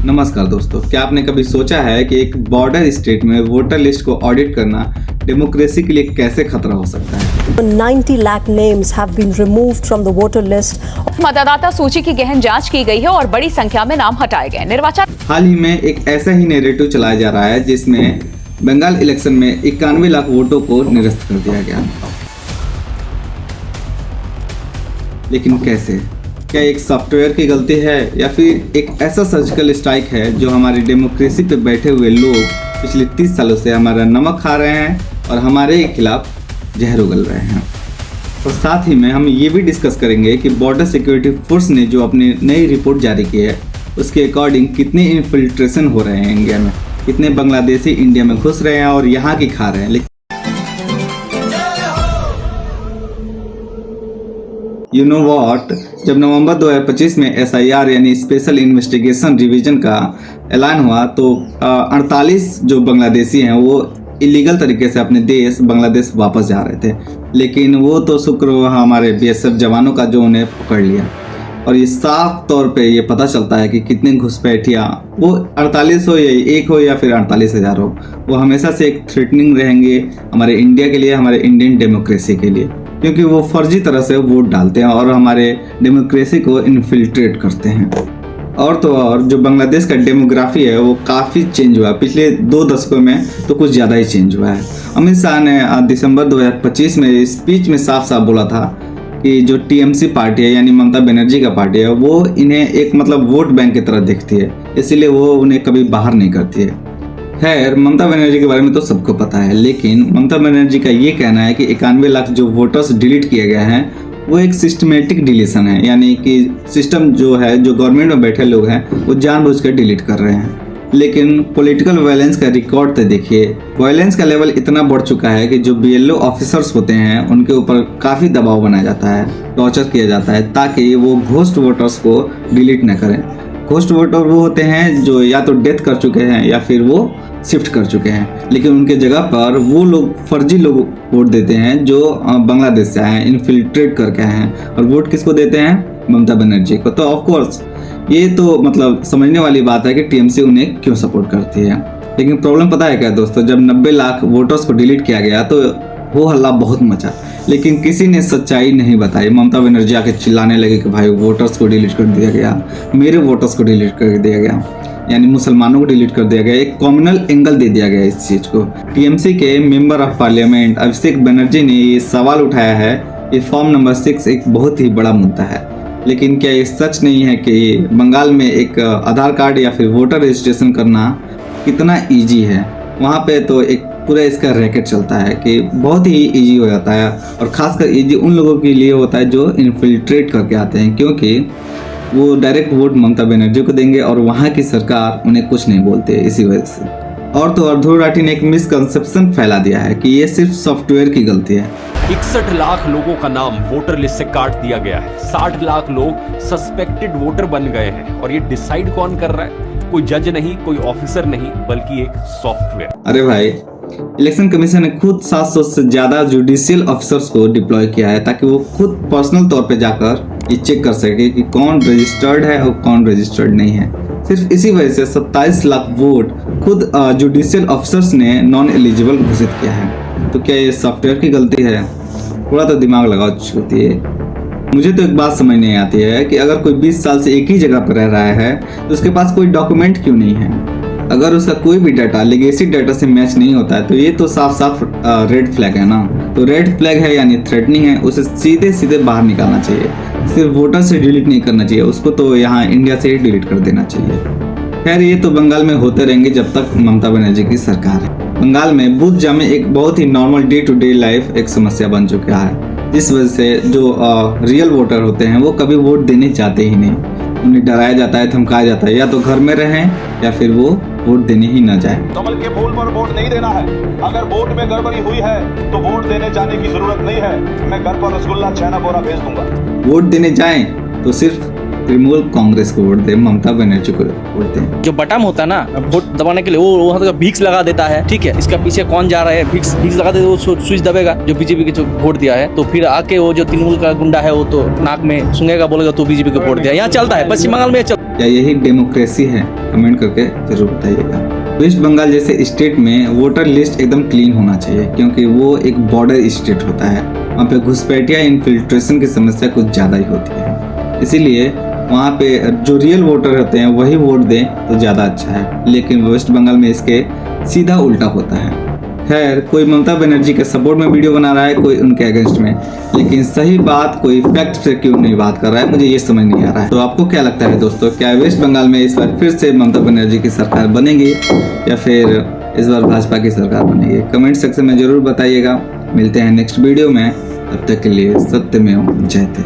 नमस्कार दोस्तों, क्या आपने कभी सोचा है कि एक बॉर्डर स्टेट में वोटर लिस्ट को ऑडिट करना डेमोक्रेसी के लिए कैसे खतरा हो सकता है। 90 lakh names have been removed from the voter list. मतदाता सूची की गहन जांच की गई है और बड़ी संख्या में नाम हटाए गए। निर्वाचन हाल ही में एक ऐसा ही नैरेटिव चलाया जा रहा है जिसमें बंगाल इलेक्शन में 91 लाख वोटों को निरस्त कर दिया गया। लेकिन कैसे? क्या एक सॉफ्टवेयर की गलती है या फिर एक ऐसा सर्जिकल स्ट्राइक है जो हमारी डेमोक्रेसी पे बैठे हुए लोग पिछले 30 सालों से हमारा नमक खा रहे हैं और हमारे खिलाफ जहर उगल रहे हैं। और साथ ही में हम ये भी डिस्कस करेंगे कि बॉर्डर सिक्योरिटी फोर्स ने जो अपनी नई रिपोर्ट जारी की है उसके अकॉर्डिंग कितने इन्फिल्ट्रेशन हो रहे हैं इंडिया में, कितने बांग्लादेशी इंडिया में घुस रहे हैं और यहाँ की खा रहे हैं। यू नो वॉट, जब नवंबर 2025 में SIR यानी स्पेशल इन्वेस्टिगेशन डिवीजन का ऐलान हुआ तो 48 जो बांग्लादेशी हैं वो इलीगल तरीके से अपने देश बांग्लादेश वापस जा रहे थे। लेकिन वो तो शुक्र हमारे BSF जवानों का जो उन्हें पकड़ लिया। और ये साफ तौर पे ये पता चलता है कि कितने घुसपैठिया, वो 48 हो या 1 हो या फिर 48,000 हो, वो हमेशा से एक थ्रेटनिंग रहेंगे हमारे इंडिया के लिए, हमारे इंडियन डेमोक्रेसी के लिए, क्योंकि वो फर्जी तरह से वोट डालते हैं और हमारे डेमोक्रेसी को इन्फिल्ट्रेट करते हैं। और तो और जो बांग्लादेश का डेमोग्राफी है वो काफ़ी चेंज हुआ है पिछले 2 दशकों में, तो कुछ ज़्यादा ही चेंज हुआ है। अमित शाह ने दिसंबर 2025 में स्पीच में साफ साफ बोला था कि जो TMC पार्टी है यानी ममता बनर्जी का पार्टी है वो इन्हें एक मतलब वोट बैंक की तरह देखती है, इसीलिए वो उन्हें कभी बाहर नहीं करती है। खैर, ममता बनर्जी के बारे में तो सबको पता है, लेकिन ममता बनर्जी का ये कहना है कि 91 लाख जो वोटर्स डिलीट किए गए हैं वो एक सिस्टमेटिक डिलीशन है, यानी कि सिस्टम जो है, जो गवर्नमेंट में बैठे लोग हैं वो जानबूझकर डिलीट कर रहे हैं। लेकिन पॉलिटिकल वायलेंस का रिकॉर्ड तो देखिए, वायलेंस का लेवल इतना बढ़ चुका है कि जो BLO ऑफिसर्स होते हैं उनके ऊपर काफ़ी दबाव बनाया जाता है, टॉर्चर किया जाता है ताकि वो घोस्ट वोटर्स को डिलीट न करें। घोस्ट वोटर वो होते हैं जो या तो डेथ कर चुके हैं या फिर वो शिफ्ट कर चुके हैं, लेकिन उनके जगह पर वो लोग फर्जी लोग वोट देते हैं जो बांग्लादेश से आए हैं, इन्फिल्ट्रेट करके आए हैं। और वोट किसको देते हैं? ममता बनर्जी को। तो ऑफ कोर्स ये तो मतलब समझने वाली बात है कि TMC उन्हें क्यों सपोर्ट करती है। लेकिन प्रॉब्लम पता है क्या दोस्तों, जब 90 लाख वोटर्स को डिलीट किया गया तो वो हल्ला बहुत मचा, लेकिन किसी ने सच्चाई नहीं बताई। ममता बनर्जी आके चिल्लाने लगे कि भाई वोटर्स को डिलीट कर दिया गया, मेरे वोटर्स को डिलीट कर दिया गया, यानी मुसलमानों को डिलीट कर दिया गया। एक कॉम्युनल एंगल दे दिया गया इस चीज़ को। TMC के member of parliament Abhishek Banerjee ने ये सवाल उठाया है कि फॉर्म नंबर 6 एक बहुत ही बड़ा मुद्दा है। लेकिन क्या ये सच नहीं है कि बंगाल में एक आधार कार्ड या फिर वोटर रजिस्ट्रेशन करना कितना ईजी है? वहाँ पे तो एक पूरा इसका रैकेट चलता है कि बहुत ही ईजी हो जाता है, और ख़ासकर ईजी उन लोगों के लिए होता है जो इन्फिल्ट्रेट करके आते हैं, क्योंकि वो डायरेक्ट वोट ममता बनर्जी को देंगे और वहाँ की सरकार उन्हें कुछ नहीं बोलते इसी वजह से। और तो और ध्रुव राठी ने एक मिसकंसेप्शन फैला दिया है कि ये सिर्फ सॉफ्टवेयर की गलती है। 61 लाख लोगों का नाम वोटर लिस्ट से काट दिया गया है। 60 लाख लोग सस्पेक्टेड वोटर बन गए हैं, और ये डिसाइड कौन कर रहा है? कोई जज नहीं, कोई ऑफिसर नहीं, बल्कि एक सॉफ्टवेयर। अरे भाई, इलेक्शन कमीशन ने खुद 700 से ज़्यादा जुडिशियल ऑफिसर्स को डिप्लॉय किया है ताकि वो खुद पर्सनल तौर पे जाकर ये चेक कर सके कि कौन रजिस्टर्ड है और कौन रजिस्टर्ड नहीं है। सिर्फ इसी वजह से 27 लाख वोट खुद जुडिशियल ऑफिसर्स ने नॉन एलिजिबल घोषित किया है। तो क्या ये सॉफ्टवेयर की गलती है? थोड़ा तो दिमाग लगाओ होती है। मुझे तो एक बात समझ नहीं आती है कि अगर कोई 20 साल से एक ही जगह पर रह रहा है तो उसके पास कोई डॉक्यूमेंट क्यों नहीं है? अगर उसका कोई भी डाटा लेगेसी डाटा से मैच नहीं होता है तो ये तो साफ साफ रेड फ्लैग है ना। तो रेड फ्लैग है यानी थ्रेटनिंग है, उसे सीधे सीधे बाहर निकालना चाहिए। सिर्फ वोटर से डिलीट नहीं करना चाहिए, उसको तो यहाँ इंडिया से ही डिलीट कर देना चाहिए। खैर, ये तो बंगाल में होते रहेंगे जब तक ममता बनर्जी की सरकार है। बंगाल में बूथ जामे एक बहुत ही normal day to day life एक समस्या बन चुका है, जिस वजह से जो रियल वोटर होते हैं वो कभी वोट देने जाते ही नहीं। उन्हें डराया जाता है, धमकाया जाता है, या तो घर में रहें या फिर वो वोट देने ही ना जाए। कमल के फूल पर वोट नहीं देना है। अगर वोट में गड़बड़ी हुई है तो वोट देने जाने की जरूरत नहीं है, मैं घर पर रसगुल्ला छेना बोरा भेज दूंगा। वोट देने जाएं तो सिर्फ तृणमूल कांग्रेस को वोट दें, ममता बनर्जी को वोट दें। जो बटन होता है ना वोट दबाने के लिए, वो वहाँ तक भिक्स लगा देता है, ठीक है, इसका पीछे कौन जा रहा है, भिक्स लगा देता है, वो स्विच दबेगा जो बीजेपी के जो वोट दिया है, तो फिर आके वो जो तृणमूल का गुंडा है वो तो नाक में सूंघेगा, बोलेगा तो बीजेपी को वोट दिया। यहाँ चलता है, पश्चिम बंगाल में क्या यही डेमोक्रेसी है? कमेंट करके जरूर बताइएगा। वेस्ट बंगाल जैसे स्टेट में वोटर लिस्ट एकदम क्लीन होना चाहिए, क्योंकि वो एक बॉर्डर स्टेट होता है। वहाँ पे घुसपैठिया इन्फिल्ट्रेशन की समस्या कुछ ज़्यादा ही होती है, इसीलिए वहाँ पे जो रियल वोटर होते हैं वही वोट दें तो ज़्यादा अच्छा है। लेकिन वेस्ट बंगाल में इसके सीधा उल्टा होता है। खैर, कोई ममता बनर्जी के सपोर्ट में वीडियो बना रहा है, कोई उनके अगेंस्ट में, लेकिन सही बात कोई फैक्ट से क्यों नहीं बात कर रहा है, मुझे ये समझ नहीं आ रहा है। तो आपको क्या लगता है दोस्तों, क्या वेस्ट बंगाल में इस बार फिर से ममता बनर्जी की सरकार बनेगी या फिर इस बार भाजपा की सरकार बनेगी? कमेंट सेक्शन में जरूर बताइएगा। मिलते हैं नेक्स्ट वीडियो में, तब तक के लिए सत्यमेव जयते।